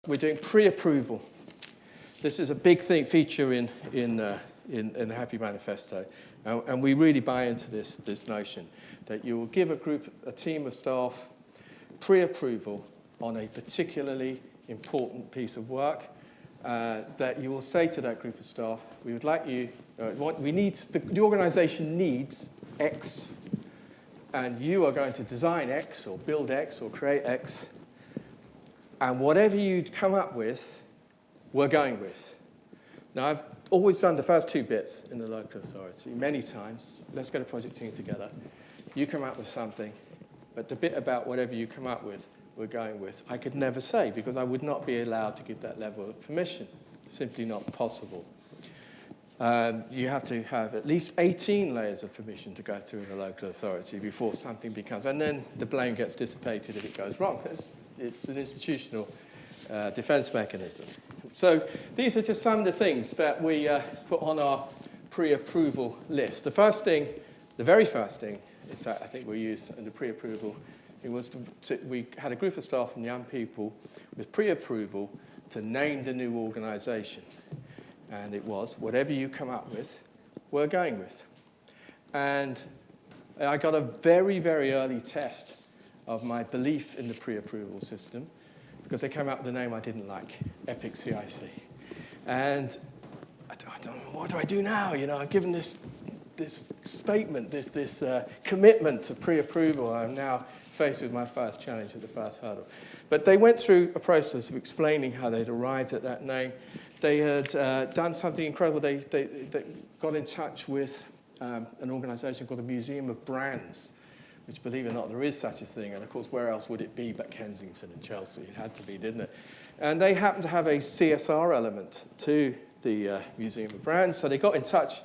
we're doing pre-approval. This is a big feature in the Happy Manifesto. And we really buy into this notion that you will give a team of staff pre-approval on a particularly important piece of work, that you will say to that group of staff, we would like you, the organisation needs X, and you are going to design X or build X or create X, and whatever you come up with, we're going with. Now, I've always done the first two bits in the local authority many times. Let's get a project team together. You come up with something, but the bit about whatever you come up with, we're going with, I could never say, because I would not be allowed to give that level of permission. Simply not possible. You have to have at least 18 layers of permission to go through in a local authority before something becomes, and then the blame gets dissipated if it goes wrong. It's an institutional defense mechanism. So these are just some of the things that we put on our pre-approval list. The very first thing, in fact, I think we used in the pre-approval, it was we had a group of staff and young people with pre-approval to name the new organisation. And it was, whatever you come up with, we're going with. And I got a very, very early test of my belief in the pre-approval system, because they came up with a name I didn't like, Epic CIC. And I don't know, what do I do now? You know, I've given this statement, this commitment to pre-approval. I'm now faced with my first challenge at the first hurdle. But they went through a process of explaining how they'd arrived at that name. They had done something incredible. They got in touch with an organisation called the Museum of Brands, which, believe it or not, there is such a thing. And, of course, where else would it be but Kensington and Chelsea? It had to be, didn't it? And they happened to have a CSR element to the Museum of Brands. So they got in touch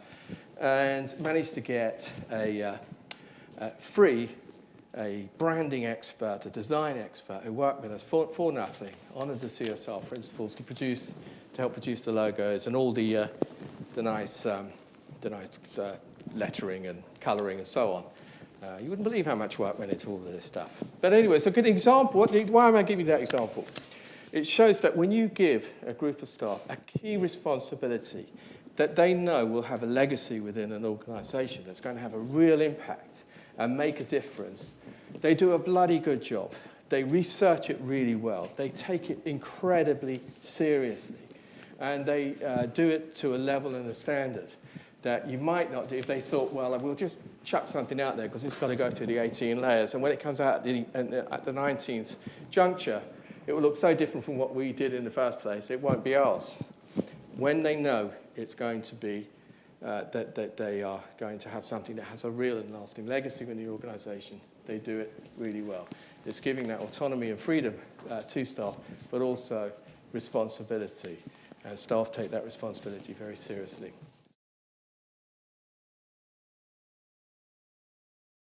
and managed to get a branding expert, a design expert who worked with us for nothing, honoured the CSR principles to help produce the logos and all the nice lettering and colouring and so on. You wouldn't believe how much work went into all of this stuff. But anyway, it's a good example. Why am I giving you that example? It shows that when you give a group of staff a key responsibility that they know will have a legacy within an organisation that's going to have a real impact and make a difference, they do a bloody good job. They research it really well. They take it incredibly seriously. And they do it to a level and a standard that you might not do if they thought, well, we'll just chuck something out there because it's got to go through the 18 layers. And when it comes out at the 19th juncture, it will look so different from what we did in the first place, it won't be ours. When they know it's going to be that they are going to have something that has a real and lasting legacy in the organisation, they do it really well. It's giving that autonomy and freedom to staff, but also responsibility. And staff take that responsibility very seriously.